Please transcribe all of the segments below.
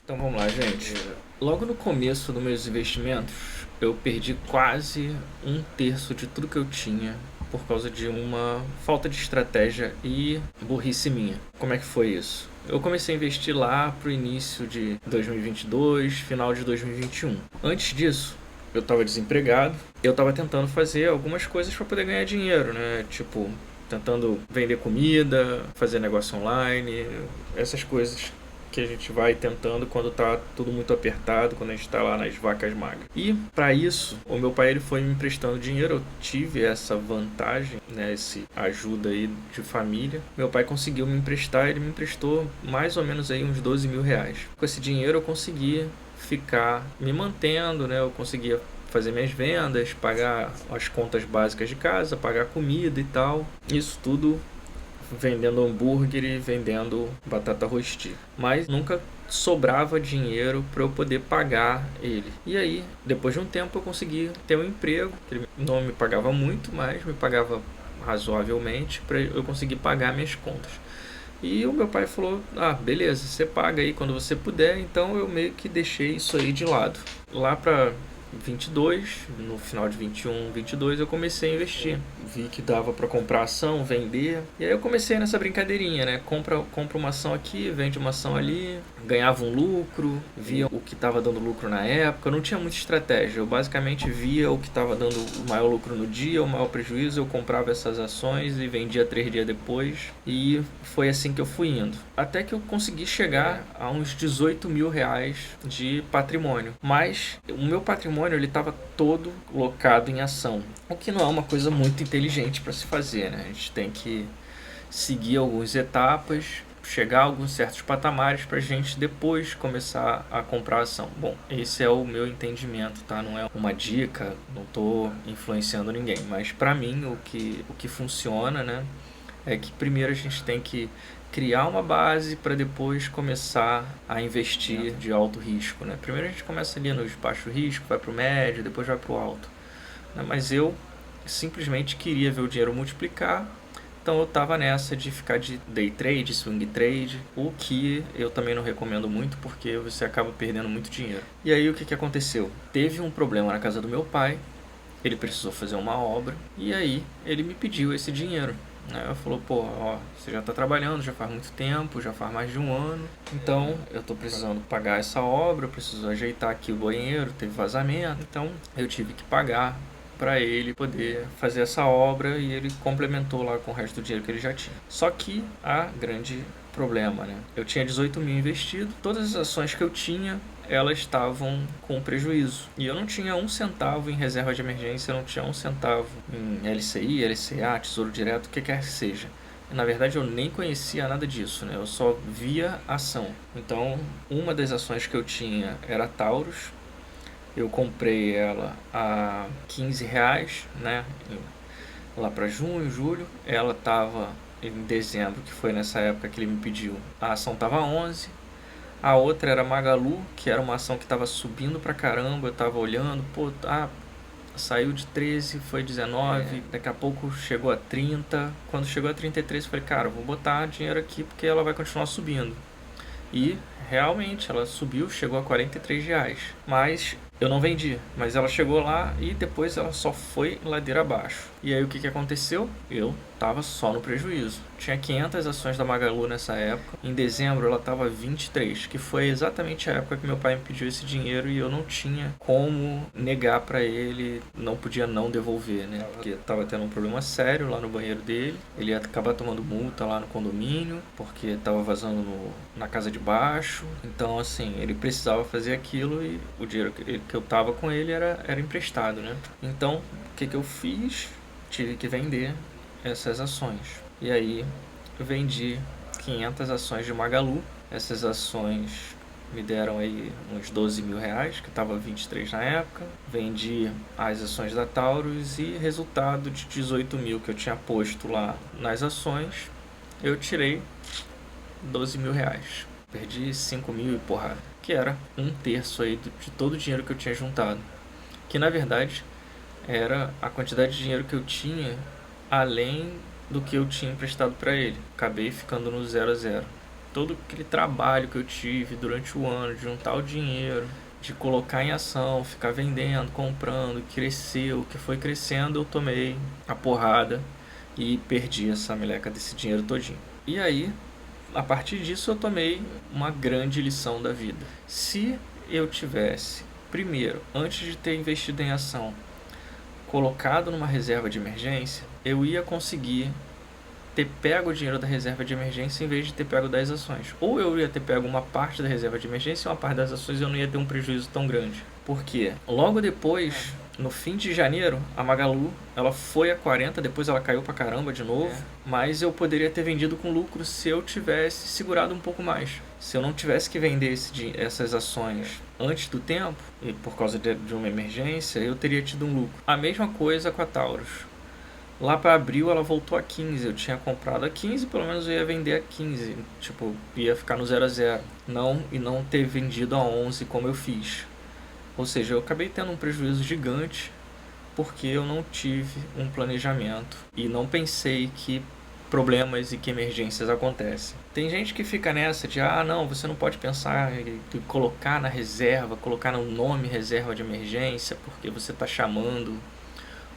Então vamos lá, gente. Logo no começo dos meus investimentos, eu perdi quase um terço de tudo que eu tinha por causa de uma falta de estratégia e burrice minha. Como é que foi isso? Eu comecei a investir lá pro início de 2022, final de 2021. Antes disso, eu estava desempregado, eu estava tentando fazer algumas coisas para poder ganhar dinheiro, né? Tipo, tentando vender comida, fazer negócio online, essas coisas que a gente vai tentando quando tá tudo muito apertado, quando a gente tá lá nas vacas magras. E para isso, o meu pai ele foi me emprestando dinheiro, eu tive essa vantagem, né, esse ajuda aí de família. Meu pai conseguiu me emprestar, ele me emprestou mais ou menos aí uns 12 mil reais. Com esse dinheiro eu consegui ficar me mantendo, né, eu conseguia fazer minhas vendas, pagar as contas básicas de casa, pagar comida e tal. Isso tudo vendendo hambúrguer e vendendo batata rosti. Mas nunca sobrava dinheiro para eu poder pagar ele. E aí, depois de um tempo, eu consegui ter um emprego. Ele não me pagava muito, mas me pagava razoavelmente para eu conseguir pagar minhas contas. E o meu pai falou: ah, beleza, você paga aí quando você puder. Então eu meio que deixei isso aí de lado. Lá para 22, no final de 21, 22 eu comecei a investir. Vi que dava para comprar ação, vender. E aí eu comecei nessa brincadeirinha, né? Compra uma ação aqui, vende uma ação ali, ganhava um lucro, via o que estava dando lucro na época. Eu não tinha muita estratégia, eu basicamente via o que estava dando o maior lucro no dia, o maior prejuízo, eu comprava essas ações e vendia 3 dias depois. E foi assim que eu fui indo. Até que eu consegui chegar a uns 18 mil reais de patrimônio. Mas o meu patrimônio ele estava todo locado em ação, o que não é uma coisa muito inteligente para se fazer, né? A gente tem que seguir algumas etapas, chegar a alguns certos patamares para a gente depois começar a comprar ação. Bom, esse é o meu entendimento, tá? Não é uma dica, não estou influenciando ninguém, mas para mim o que funciona, né, é que primeiro a gente tem que criar uma base para depois começar a investir de alto risco, né? Primeiro a gente começa ali nos baixo risco, vai para o médio, depois vai para o alto, né? Mas eu simplesmente queria ver o dinheiro multiplicar, então eu estava nessa de ficar de day trade, swing trade, o que eu também não recomendo muito porque você acaba perdendo muito dinheiro. E aí o que aconteceu? Teve um problema na casa do meu pai, ele precisou fazer uma obra e aí ele me pediu esse dinheiro. Ela falou: pô, ó, você já está trabalhando, já faz muito tempo, já faz mais de um ano, então eu estou precisando pagar essa obra, eu preciso ajeitar aqui o banheiro, teve vazamento, então eu tive que pagar para ele poder fazer essa obra e ele complementou lá com o resto do dinheiro que ele já tinha. Só que a grande problema, né? Eu tinha 18 mil investido, todas as ações que eu tinha elas estavam com prejuízo. E eu não tinha um centavo em reserva de emergência, eu não tinha um centavo em LCI, LCA, Tesouro Direto, o que quer que seja. Na verdade, eu nem conhecia nada disso, né? Eu só via ação. Então, uma das ações que eu tinha era Taurus. Eu comprei ela a 15 reais, né? Lá para junho, julho. Ela estava em dezembro, que foi nessa época que ele me pediu. A ação estava 11. A outra era Magalu, que era uma ação que estava subindo pra caramba, eu estava olhando, pô, saiu de 13, foi 19, daqui a pouco chegou a 30. Quando chegou a 33, eu falei: cara, eu vou botar dinheiro aqui porque ela vai continuar subindo. E realmente ela subiu, chegou a 43 reais. Mas eu não vendi, mas ela chegou lá e depois ela só foi ladeira abaixo. E aí o que aconteceu? Eu tava só no prejuízo. Tinha 500 ações da Magalu nessa época. Em dezembro ela tava 23, que foi exatamente a época que meu pai me pediu esse dinheiro e eu não tinha como negar para ele, não podia não devolver, né? Porque tava tendo um problema sério lá no banheiro dele. Ele ia acabar tomando multa lá no condomínio, porque tava vazando na casa de baixo. Então, assim, ele precisava fazer aquilo e o dinheiro que eu tava com ele era emprestado, né? Então, o que eu fiz? Tive que vender essas ações. E aí eu vendi 500 ações de Magalu. Essas ações me deram aí uns 12 mil reais, que estava 23 na época. Vendi as ações da Taurus e resultado de 18 mil que eu tinha posto lá nas ações, eu tirei 12 mil reais. Perdi 5 mil e porrada, que era um terço aí de todo o dinheiro que eu tinha juntado. Que na verdade era a quantidade de dinheiro que eu tinha além do que eu tinha emprestado para ele. Acabei ficando no 0 a 0. todo aquele trabalho que eu tive durante o ano, de juntar o dinheiro, de colocar em ação, ficar vendendo, comprando, cresceu, que foi crescendo, eu tomei a porrada e perdi essa meleca desse dinheiro todinho. E aí, a partir disso, eu tomei uma grande lição da vida. Se eu tivesse, primeiro, antes de ter investido em ação, colocado numa reserva de emergência, eu ia conseguir ter pego o dinheiro da reserva de emergência em vez de ter pego das ações. Ou eu ia ter pego uma parte da reserva de emergência e uma parte das ações, eu não ia ter um prejuízo tão grande. Porque logo depois, no fim de janeiro, a Magalu, ela foi a 40, depois ela caiu pra caramba de novo, mas eu poderia ter vendido com lucro se eu tivesse segurado um pouco mais. Se eu não tivesse que vender essas ações antes do tempo, e por causa de uma emergência, eu teria tido um lucro. A mesma coisa com a Taurus. Lá para abril ela voltou a 15, eu tinha comprado a 15, pelo menos eu ia vender a 15, tipo, ia ficar no 0 a 0, não ter vendido a 11 como eu fiz. Ou seja, eu acabei tendo um prejuízo gigante porque eu não tive um planejamento e não pensei que problemas e que emergências acontecem. Tem gente que fica nessa de, não, você não pode pensar em colocar na reserva, colocar no nome reserva de emergência, porque você está chamando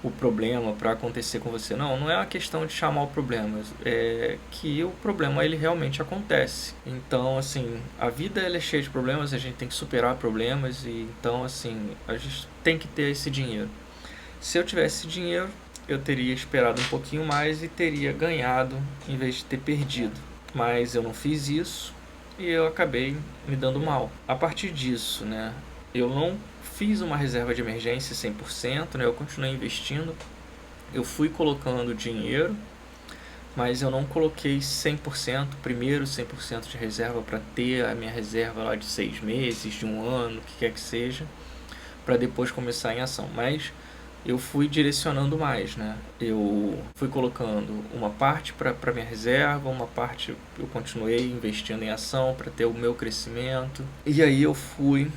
o problema para acontecer com você. Não é uma questão de chamar o problema, é que o problema ele realmente acontece. Então, assim, a vida ela é cheia de problemas, a gente tem que superar problemas e então, assim, a gente tem que ter esse dinheiro. Se eu tivesse esse dinheiro, eu teria esperado um pouquinho mais e teria ganhado em vez de ter perdido. Mas eu não fiz isso e eu acabei me dando mal. A partir disso, né, eu não fiz uma reserva de emergência 100%, né? Eu continuei investindo, eu fui colocando dinheiro, mas eu não coloquei 100%, primeiro 100% de reserva para ter a minha reserva lá de 6 meses, de um ano, o que quer que seja, para depois começar em ação. Mas eu fui direcionando mais, né? Eu fui colocando uma parte para minha reserva, uma parte eu continuei investindo em ação para ter o meu crescimento, e aí eu fui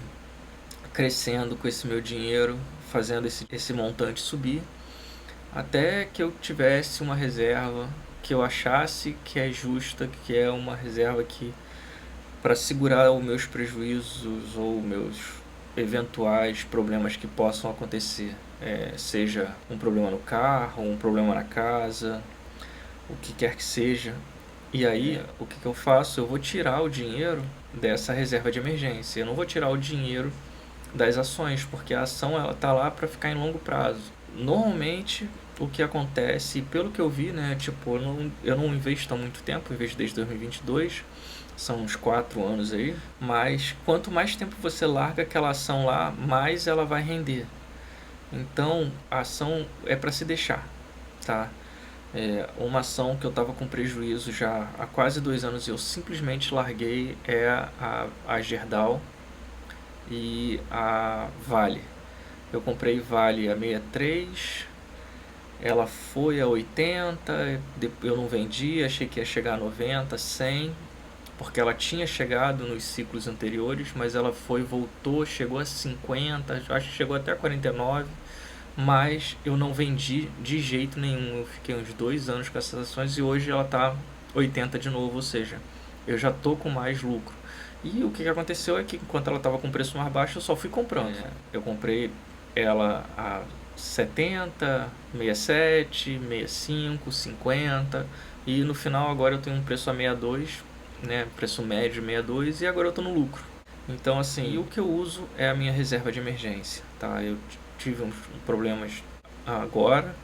crescendo com esse meu dinheiro, fazendo esse montante subir, até que eu tivesse uma reserva que eu achasse que é justa, que é uma reserva que para segurar os meus prejuízos ou meus eventuais problemas que possam acontecer, seja um problema no carro, um problema na casa, o que quer que seja. E aí, o que eu faço? Eu vou tirar o dinheiro dessa reserva de emergência. Eu não vou tirar o dinheiro das ações, porque a ação ela tá lá para ficar em longo prazo. Normalmente, o que acontece, pelo que eu vi, né, tipo, eu não investo há muito tempo, investo desde 2022, são uns 4 anos aí, mas quanto mais tempo você larga aquela ação lá, mais ela vai render. Então, a ação é para se deixar, tá? Uma ação que eu estava com prejuízo já há quase 2 anos e eu simplesmente larguei é a Gerdau e a Vale. Eu comprei Vale a 63, ela foi a 80, eu não vendi, achei que ia chegar a 90, 100, porque ela tinha chegado nos ciclos anteriores, mas ela voltou, chegou a 50, acho que chegou até a 49, mas eu não vendi de jeito nenhum. Eu fiquei uns 2 anos com essas ações e hoje ela está 80 de novo, ou seja, eu já estou com mais lucro. E o que aconteceu é que enquanto ela estava com preço mais baixo, eu só fui comprando. Eu comprei ela a 70, 67, 65, 50 e no final agora eu tenho um preço a 62, né, preço médio 62 e agora eu estou no lucro. Então assim, o que eu uso é a minha reserva de emergência, tá? Eu tive uns problemas agora,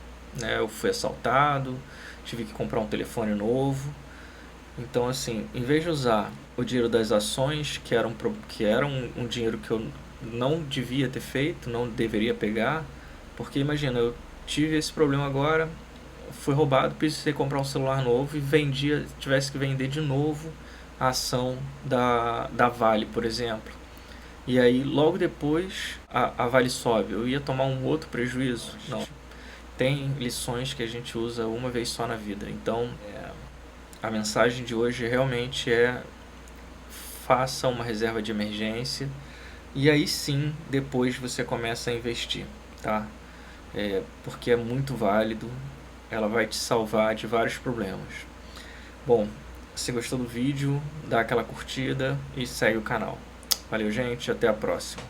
né, eu fui assaltado, tive que comprar um telefone novo. Então, assim, em vez de usar o dinheiro das ações, que era um dinheiro que eu não devia ter feito, não deveria pegar, porque imagina, eu tive esse problema agora, fui roubado, precisei comprar um celular novo e tivesse que vender de novo a ação da Vale, por exemplo. E aí, logo depois, a Vale sobe, eu ia tomar um outro prejuízo? Não. Tem lições que a gente usa uma vez só na vida, então a mensagem de hoje realmente faça uma reserva de emergência e aí sim depois você começa a investir, tá? Porque é muito válido, ela vai te salvar de vários problemas. Bom, Se gostou do vídeo, dá aquela curtida e segue o canal. Valeu, gente. Até a próxima.